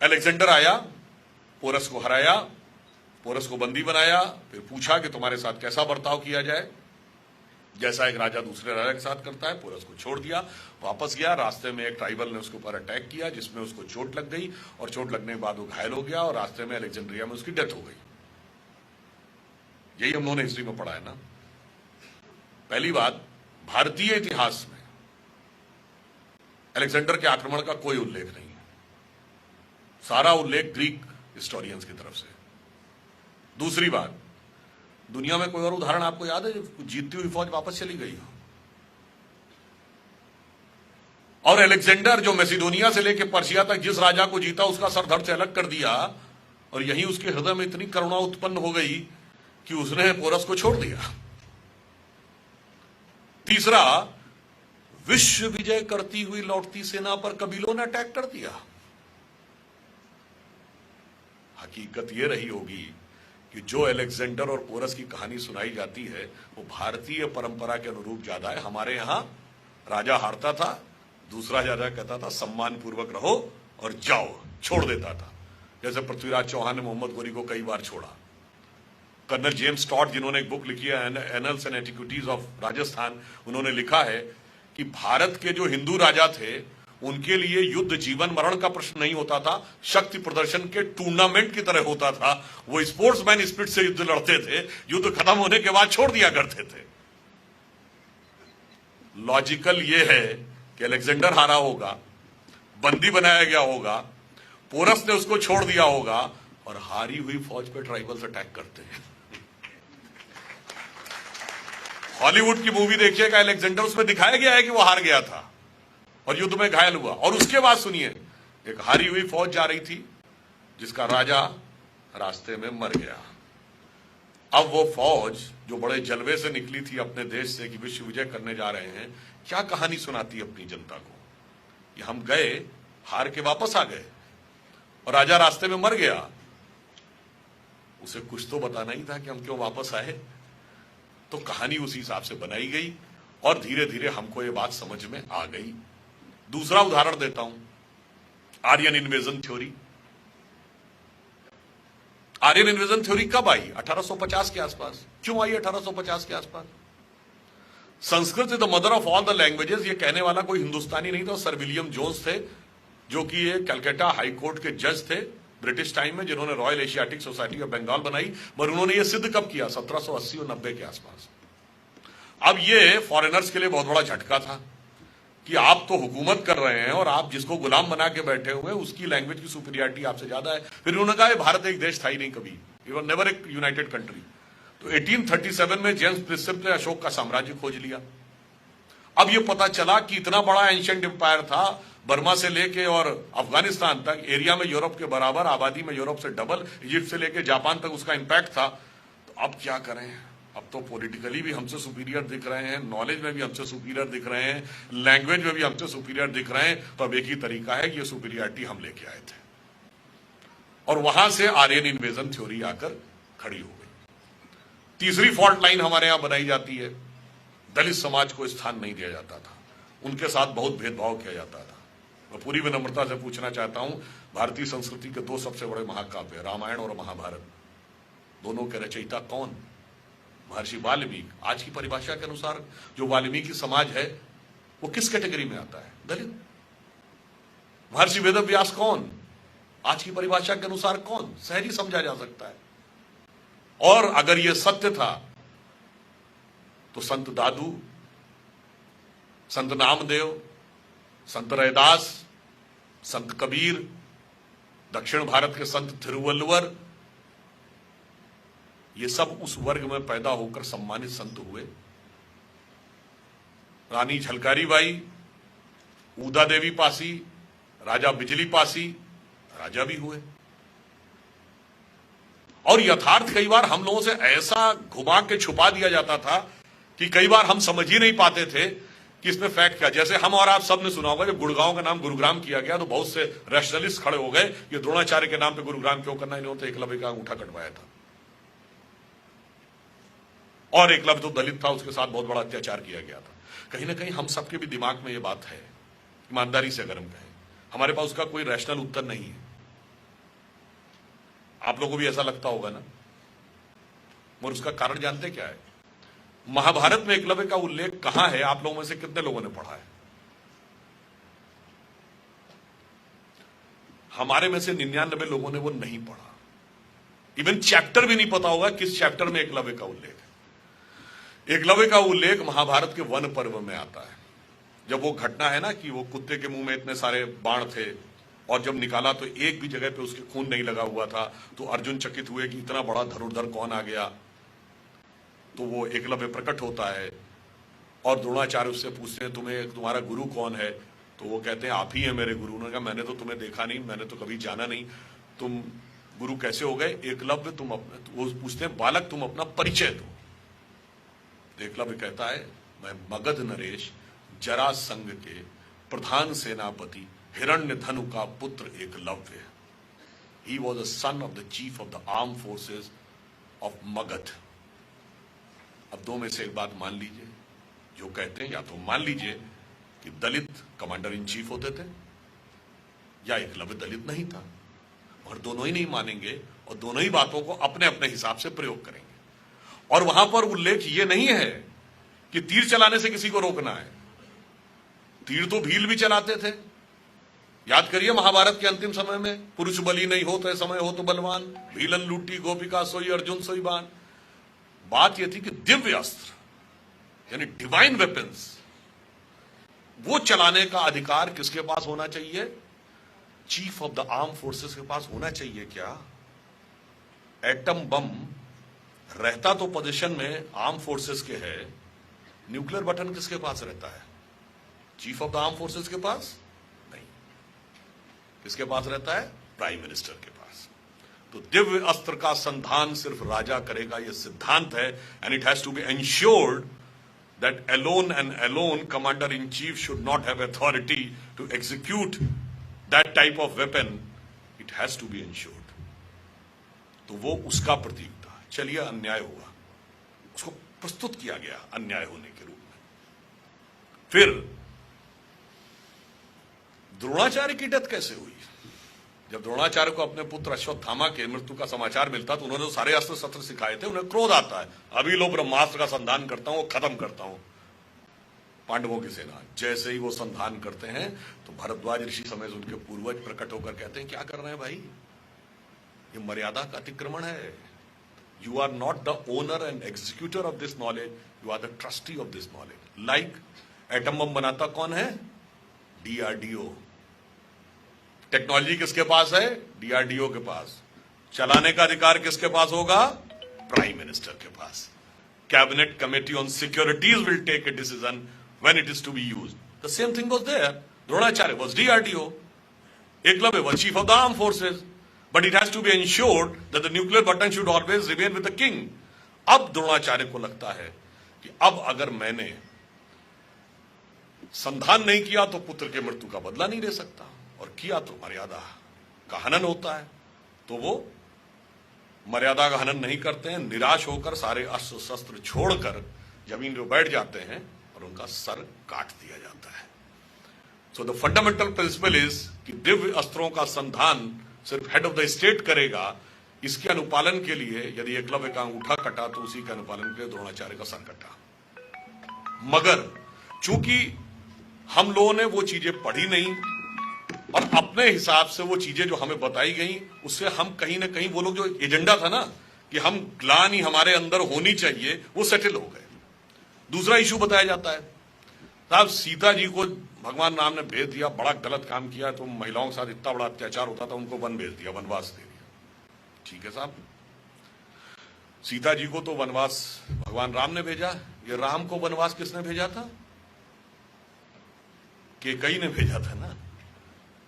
Alexander आया, porous को हराया, पोरस को बंदी बनाया, फिर पूछा कि तुम्हारे साथ कैसा बर्ताव किया जाए, जैसा एक राजा दूसरे राजा के साथ करता है। पोरस को छोड़ दिया, वापस गया। रास्ते में एक ट्राइबल ने उसके ऊपर अटैक किया, जिसमें उसको चोट लग गई, और चोट लगने के बाद वो घायल हो गया, और रास्ते में अलेक्जेंड्रिया में उसकी डेथ हो गई। यही हम लोगों ने हिस्ट्री में पढ़ा है ना। पहली बात, भारतीय इतिहास में अलेक्जेंडर के आक्रमण का कोई उल्लेख नहीं है, सारा उल्लेख ग्रीक हिस्टोरियंस की तरफ से। दूसरी बात, दुनिया में कोई और उदाहरण आपको याद है जब जीतती हुई फौज वापस चली गई हो? और अलेक्जेंडर जो मैसिडोनिया से लेकर पर्शिया तक जिस राजा को जीता, उसका सर धड़ से अलग कर दिया, और यहीं उसके हृदय में इतनी करुणा उत्पन्न हो गई कि उसने पोरस को छोड़ दिया। तीसरा, विश्व विजय करती हुई लौटती सेना पर कबीलों ने अटैक कर दिया। हकीकत यह रही होगी कि जो अलेक्जेंडर और पोरस की कहानी सुनाई जाती है वो भारतीय परंपरा के अनुरूप ज्यादा है। हमारे यहां राजा हारता था, दूसरा राजा कहता था सम्मान पूर्वक रहो और जाओ, छोड़ देता था। जैसे पृथ्वीराज चौहान ने मोहम्मद गोरी को कई बार छोड़ा। कर्नल जेम्स टॉड, जिन्होंने एक बुक लिखी है annuls and antiquities of Rajasthan, उन्होंने लिखा है कि भारत के जो हिंदू राजा थे उनके लिए युद्ध जीवन मरण का प्रश्न नहीं होता था, शक्ति प्रदर्शन के टूर्नामेंट की तरह होता था। वो स्पोर्ट्समैन स्पिरिट से युद्ध लड़ते थे, युद्ध खत्म होने के बाद छोड़ दिया करते थे। लॉजिकल ये है कि अलेक्जेंडर हारा होगा, बंदी बनाया गया होगा, पोरस ने उसको छोड़ दिया होगा, और हारी हुई फौज पे ट्राइबल्स अटैक करते हैं। हॉलीवुड की मूवी देखिएगा, अलेक्जेंडर, उसमें दिखाया गया है कि वो हार गया था और युद्ध में घायल हुआ, और उसके बाद सुनिए, एक हारी हुई फौज जा रही थी जिसका राजा रास्ते में मर गया। अब वो फौज जो बड़े जलवे से निकली थी अपने देश से कि विश्व विजय करने जा रहे हैं, क्या कहानी सुनाती अपनी जनता को कि हम गए, हार के वापस आ गए, और राजा रास्ते में मर गया। उसे कुछ तो बताना ही था कि हम क्यों वापस आए। तो कहानी उसी हिसाब से बनाई गई, और धीरे धीरे हमको ये बात समझ में आ गई। दूसरा उदाहरण देता हूं, Aryan invasion theory. Aryan invasion theory कब आई? 1850 के आसपास। क्यों आई 1850 के आसपास? Sanskrit is the mother of all the languages, ये कहने वाला कोई हिंदुस्तानी नहीं था, सर विलियम जोन्स थे, जो कि ये कलकत्ता हाई कोर्ट के जज थे ब्रिटिश टाइम में, जिन्होंने Royal Asiatic Society of Bengal बनाई। पर उन्होंने ये सिद्ध कब किया? 1780 और 90 के आसपास। अब ये फॉरेनर्स के लिए बहुत बड़ा झटका था कि आप तो हुकूमत कर रहे हैं और आप जिसको गुलाम बना के बैठे हुए हैं उसकी लैंग्वेज की सुपीरियरिटी आपसे ज्यादा है। फिर उन्होंने कहा भारत एक देश था ही नहीं कभी, it was never a United country. तो 1837 में जेम्स प्रिंसेप ने अशोक का साम्राज्य खोज लिया। अब ये पता चला कि इतना बड़ा एंशिएंट एम्पायर था, बर्मा से लेके और अफगानिस्तान तक, एरिया में यूरोप के बराबर, आबादी में यूरोप से डबल, इजिप्ट से लेके जापान तक उसका इंपैक्ट था। तो अब क्या करें? अब तो पॉलिटिकली भी हमसे सुपीरियर दिख रहे हैं, नॉलेज में भी हमसे सुपीरियर दिख रहे हैं, लैंग्वेज में भी हमसे सुपीरियर दिख रहे हैं। तो अब एक ही तरीका है कि ये सुपीरियरिटी हम लेके आए थे, और वहां से आर्यन इन्वेजन थ्योरी आकर खड़ी हो गई। तीसरी फॉल्ट लाइन हमारे यहां बनाई जाती है, दलित समाज को स्थान नहीं दिया जाता था, उनके साथ बहुत भेदभाव किया जाता था। मैं पूरी विनम्रता से पूछना चाहता हूं, भारतीय संस्कृति के दो सबसे बड़े महाकाव्य, रामायण और महाभारत, दोनों के रचयिता कौन? महर्षि वाल्मीकि। आज की परिभाषा के अनुसार जो वाल्मीकि समाज है वो किस कैटेगरी में आता है? दलित। महर्षि वेदव्यास कौन? आज की परिभाषा के अनुसार कौन? शहरी समझा जा सकता है। और अगर यह सत्य था तो संत दादू, संत नामदेव, संत रैदास, संत कबीर, दक्षिण भारत के संत थिरुवल्लुवर, ये सब उस वर्ग में पैदा होकर सम्मानित संत हुए। रानी झलकारी बाई, ऊदा देवी पासी, राजा बिजली पासी, राजा भी हुए। और यथार्थ कई बार हम लोगों से ऐसा घुमा के छुपा दिया जाता था कि कई बार हम समझ ही नहीं पाते थे कि इसमें फैक्ट क्या। जैसे हम और आप सब ने सुना होगा जब गुड़गांव का नाम गुरुग्राम किया गया तो बहुत से रैशनलिस्ट खड़े हो गए, ये द्रोणाचार्य के नाम पे गुरुग्राम क्यों करना, इन्होंने तो एकलव्य का अंगूठा कटवाया था, और एकलव्य तो दलित था, उसके साथ बहुत बड़ा अत्याचार किया गया था। कहीं ना कहीं हम सबके भी दिमाग में ये बात है, ईमानदारी से अगर हम कहें, हमारे पास उसका कोई रैशनल उत्तर नहीं है। आप लोगों को भी ऐसा लगता होगा ना। और उसका कारण जानते क्या है? महाभारत में एकलव्य का उल्लेख कहां है? आप लोगों में से कितने लोगों ने पढ़ा है? हमारे में से 99 लोगों ने वो नहीं पढ़ा। इवन चैप्टर भी नहीं पता होगा किस चैप्टर में एकलव्य का उल्लेख है। एकलव्य का उल्लेख महाभारत के वन पर्व में आता है। जब वो घटना है ना कि वो कुत्ते के मुंह में इतने सारे बाण थे और जब निकाला तो एक भी जगह पे उसके खून नहीं लगा हुआ था, तो अर्जुन चकित हुए कि इतना बड़ा धनुर्धर कौन आ गया। तो वो एकलव्य प्रकट होता है और द्रोणाचार्य उससे पूछते हैं तुम्हारा गुरु कौन है? तो वो कहते हैं आप ही है मेरे गुरु। उन्होंने कहा मैंने तो तुम्हें देखा नहीं, मैंने तो कभी जाना नहीं, तुम गुरु कैसे हो गए? एकलव्य वो पूछते हैं बालक तुम अपना परिचय दो। तो एकलव्य कहता है मैं मगध नरेश जरासंध के प्रधान सेनापति हिरण्यधनु का पुत्र Eklavya. He was a son of the chief of the arm forces of Magadh. अब दो में से एक बात मान लीजिए, जो कहते हैं या तो मान लीजिए कि दलित कमांडर इन चीफ होते थे या एकलव्य दलित नहीं था, और दोनों ही नहीं मानेंगे और दोनों ही बातों को अपने अपने हिसाब से प्रयोग करेंगे। और वहां पर उल्लेख ये नहीं है कि तीर चलाने से किसी को रोकना है। तीर तो भील भी चलाते थे। याद करिए महाभारत के अंतिम समय में, पुरुष बलि नहीं होते समय हो तो बलवान, भीलन लूटी गोपिका सोई अर्जुन सोई बान। बात यह थी कि दिव्य अस्त्र यानी डिवाइन वेपन्स वो चलाने का अधिकार किसके पास होना चाहिए? Chief of the arm forces के पास होना चाहिए। क्या एटम बम रहता तो पोजीशन में आर्म फोर्सेस के है, न्यूक्लियर बटन किसके पास रहता है? Chief of the arm forces के पास नहीं। किसके पास रहता है? प्राइम मिनिस्टर के पास। तो दिव्य अस्त्र का संधान सिर्फ राजा करेगा, यह सिद्धांत है। And it has to be ensured that alone and alone commander in chief should not have authority to execute that type of weapon. It has to be ensured. तो वो उसका प्रतीक था। चलिए अन्याय हुआ, उसको प्रस्तुत किया गया अन्याय होने के रूप में। फिर द्रोणाचार्य की डेथ कैसे हुई? जब द्रोणाचार्य को अपने पुत्र अश्वत्थामा के मृत्यु का समाचार मिलता तो उन्होंने सारे अस्त्र शस्त्र सिखाए थे। उन्हें क्रोध आता है, अभी लो ब्रह्मास्त्र का संधान करता हूं, खत्म करता हूं पांडवों की सेना। जैसे ही वो संधान करते हैं तो भरद्वाज ऋषि समेत उनके पूर्वज प्रकट होकर कहते हैं क्या कर रहे हैं भाई, ये मर्यादा का अतिक्रमण है। You are not the owner and executor of this knowledge, you are the trustee of this knowledge. Like atom bomb बनाता कौन है? डीआरडीओ। टेक्नोलॉजी किसके पास है? डीआरडीओ के पास। चलाने का अधिकार किसके पास होगा? प्राइम मिनिस्टर के पास। Cabinet committee on securities will take a decision when it is to be used. The same thing was there. Dronacharya was DRDO, Eklavya was chief of the arm forces, but it has to be ensured that the nuclear button should always remain with the king. अब द्रोणाचार्य को लगता है कि अब अगर मैंने संधान नहीं किया तो पुत्र के मृत्यु का बदला नहीं ले सकता, और किया तो मर्यादा का हनन होता है। तो वो मर्यादा का हनन नहीं करते हैं, निराश होकर सारे अस्त्र शस्त्र छोड़कर जमीन पर बैठ जाते हैं और उनका सर काट दिया जाता है। So the fundamental principle is कि दिव्य अस्त्रों का संधान सिर्फ हेड ऑफ द स्टेट करेगा। इसके अनुपालन के लिए यदि एकलव्य का अंगूठा कटा तो उसी के अनुपालन के लिए द्रोणाचार्य का सर कटा। मगर चूंकि हम लोगों ने वो चीजें पढ़ी नहीं और अपने हिसाब से वो चीजें जो हमें बताई गई उससे हम कहीं ना कहीं वो लोग जो एजेंडा था ना कि हम ग्लानि हमारे अंदर होनी चाहिए, वो सेटल हो गए। दूसरा इशू बताया जाता है साहब, सीता जी को भगवान राम ने भेज दिया, बड़ा गलत काम किया, तो महिलाओं के साथ इतना बड़ा अत्याचार होता था, उनको वन भेज दिया, वनवास दे दिया। ठीक है साहब, सीता जी को तो वनवास भगवान राम ने भेजा। ये राम को वनवास किसने भेजा था? कैकेयी ने भेजा था ना।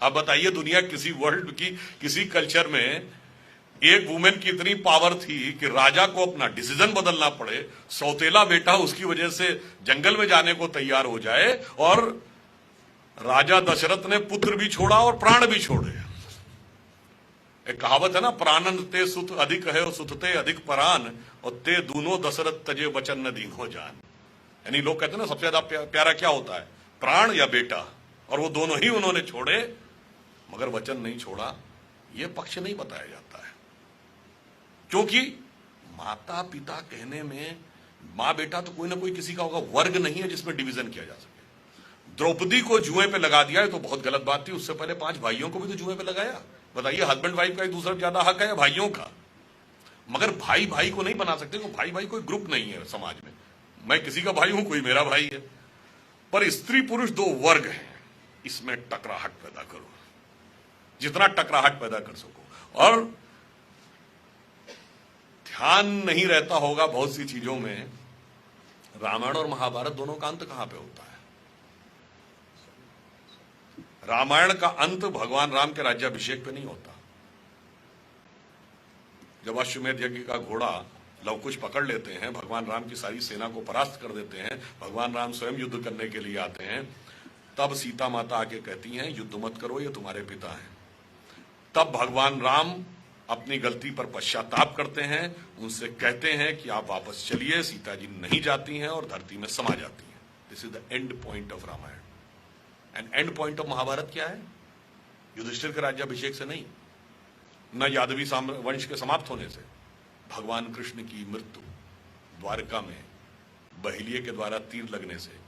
अब बताइए, दुनिया किसी वर्ल्ड की किसी कल्चर में एक वुमेन की इतनी पावर थी कि राजा को अपना डिसीजन बदलना पड़े, सौतेला बेटा उसकी वजह से जंगल में जाने को तैयार हो जाए, और राजा दशरथ ने पुत्र भी छोड़ा और प्राण भी छोड़े। एक कहावत है ना, प्राणन ते सुत अधिक है और सुत ते अधिक परान, और ते दूनो दशरथ तजे वचन न दीनो जान। यानी लोग कहते हैं ना सबसे ज्यादा प्यारा क्या होता है, प्राण या बेटा, और वो दोनों ही उन्होंने छोड़े मगर वचन नहीं छोड़ा। ये पक्ष नहीं बताया जाता है। क्योंकि माता पिता कहने में मां बेटा तो कोई ना कोई किसी का होगा, वर्ग नहीं है जिसमें डिवीजन किया जा सके। द्रौपदी को जुए पे लगा दिया है तो बहुत गलत बात थी। उससे पहले 5 भाइयों को भी तो जुए पे लगाया। बताइए, हस्बैंड वाइफ का एक दूसरा ज्यादा हक है या भाइयों का? मगर भाई भाई को नहीं बना सकते, भाई भाई कोई ग्रुप नहीं है समाज में। मैं किसी का भाई हूं, कोई मेरा भाई है। पर स्त्री पुरुष 2 वर्ग हैं, इसमें टकराहट पैदा करो, जितना टकराहट पैदा कर सको। और ध्यान नहीं रहता होगा बहुत सी चीजों में, रामायण और महाभारत दोनों का अंत कहां पे होता है? रामायण का अंत भगवान राम के राज्याभिषेक पे नहीं होता। जब अश्वमेध यज्ञ का घोड़ा लवकुश पकड़ लेते हैं, भगवान राम की सारी सेना को परास्त कर देते हैं, भगवान राम स्वयं युद्ध करने के लिए आते हैं, तब सीता माता आके कहती हैं युद्ध मत करो, ये तुम्हारे पिता हैं। तब भगवान राम अपनी गलती पर पश्चाताप करते हैं, उनसे कहते हैं कि आप वापस चलिए। सीता जी नहीं जाती हैं और धरती में समा जाती हैं। This is the end point of Ramayana. And end point of Mahabharata क्या है? युधिष्ठिर के राज्याभिषेक से नहीं, न यादवी वंश के समाप्त होने से। भगवान कृष्ण की मृत्यु द्वारका में बहिलिये के द्वारा तीर लगने से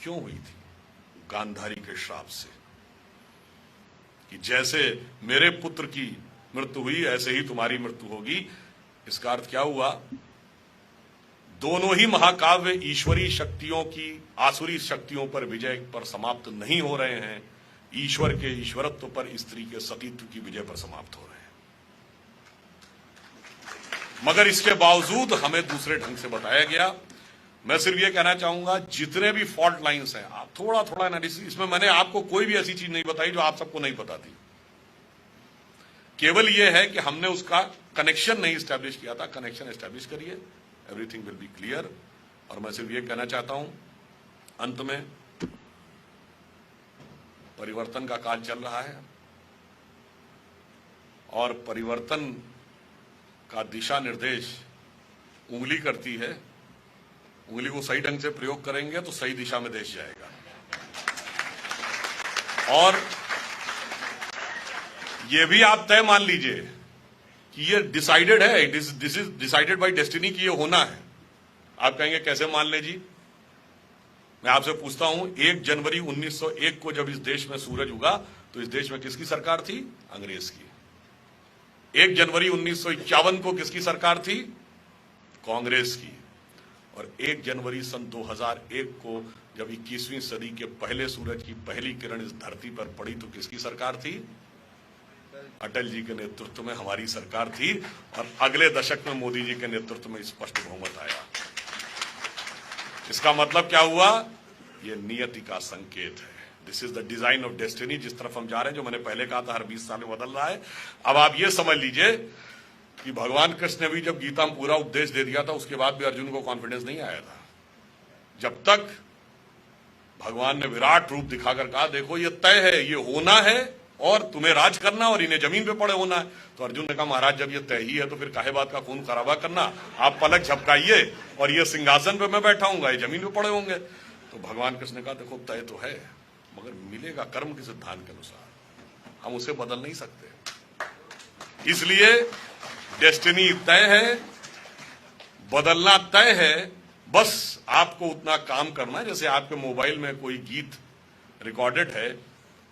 क्यों हुई थी? गांधारी के श्राप से, कि जैसे मेरे पुत्र की मृत्यु हुई ऐसे ही तुम्हारी मृत्यु होगी। इसका अर्थ क्या हुआ? दोनों ही महाकाव्य ईश्वरी शक्तियों की आसुरी शक्तियों पर विजय पर समाप्त नहीं हो रहे हैं, ईश्वर के ईश्वरत्व पर स्त्री के सतीत्व की विजय पर समाप्त हो रहे हैं। मगर इसके बावजूद हमें दूसरे ढंग से बताया गया। मैं सिर्फ ये कहना चाहूंगा, जितने भी फॉल्ट लाइंस हैं, आप थोड़ा थोड़ा एनालिसिस, इसमें मैंने आपको कोई भी ऐसी चीज नहीं बताई जो आप सबको नहीं पता थी। केवल यह है कि हमने उसका कनेक्शन नहीं एस्टैब्लिश किया था। कनेक्शन एस्टैब्लिश करिए, एवरीथिंग विल बी क्लियर। और मैं सिर्फ ये कहना चाहता हूं अंत में, परिवर्तन का काल चल रहा है और परिवर्तन का दिशा निर्देश उंगली करती है। उंगली को सही ढंग से प्रयोग करेंगे तो सही दिशा में देश जाएगा। और यह भी आप तय मान लीजिए कि ये डिसाइडेड है, this is decided by destiny कि ये होना है। आप कहेंगे कैसे मान ले जी? मैं आपसे पूछता हूं, 1 जनवरी 1901 को जब इस देश में सूरज उगा तो इस देश में किसकी सरकार थी? अंग्रेज की। 1 जनवरी 1951 को किसकी सरकार थी? कांग्रेस की। और 1 जनवरी सन 2001 को जब 21वीं सदी के पहले सूरज की पहली किरण इस धरती पर पड़ी तो किसकी सरकार थी? अटल जी के नेतृत्व में हमारी सरकार थी। और अगले दशक में मोदी जी के नेतृत्व में स्पष्ट बहुमत आया। इसका मतलब क्या हुआ? यह नियति का संकेत है। This is the design of destiny. जिस तरफ हम जा रहे हैं, जो मैंने पहले कहा था, हर 20 साल में बदल रहा है। अब आप ये समझ लीजिए कि भगवान कृष्ण ने भी जब गीता में पूरा उपदेश दे दिया था, उसके बाद भी अर्जुन को कॉन्फिडेंस नहीं आया था। जब तक भगवान ने विराट रूप दिखाकर कहा देखो ये तय है, ये होना है और तुम्हें राज करना और इन्हें जमीन पे पड़े होना है, तो अर्जुन ने कहा महाराज जब ये तय ही है तो फिर काहे बात का खून खराबा करना, आप पलक झपकाइए और ये सिंहासन पे मैं बैठा हूंगा, ये जमीन पे पड़े होंगे। तो भगवान कृष्ण ने कहा देखो तय तो है, मगर मिलेगा कर्म के सिद्धांत के अनुसार, हम उसे बदल नहीं सकते। इसलिए डेस्टिनी तय है, बदलना तय है, बस आपको उतना काम करना है। जैसे आपके मोबाइल में कोई गीत रिकॉर्डेड है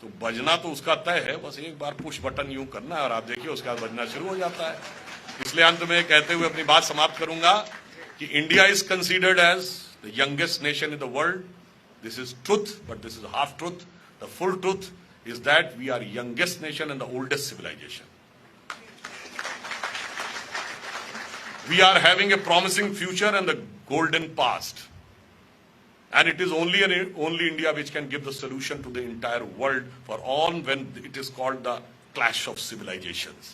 तो बजना तो उसका तय है, बस एक बार पुश बटन यूं करना है और आप देखिए उसके बाद बजना शुरू हो जाता है। इसलिए अंत में कहते हुए अपनी बात समाप्त करूंगा कि India is considered as the youngest nation in the world. This is truth, but this is half truth. The full truth is that we are youngest nation and the oldest civilisation. We are having a promising future and the golden past. And it is only India which can give the solution to the entire world for all when it is called the clash of civilizations.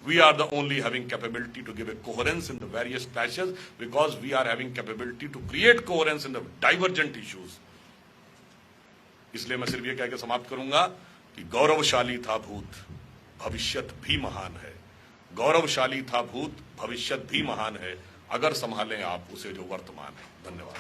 We are the only having capability to give a coherence in the various clashes because we are having capability to create coherence in the divergent issues. इसलिए मैं सिर्फ ये कह के समाप्त करूंगा कि गौरवशाली था भूत, भविष्यत भी महान है। गौरवशाली था भूत, भविष्यत भी महान है, अगर संभालें आप उसे जो वर्तमान है। धन्यवाद।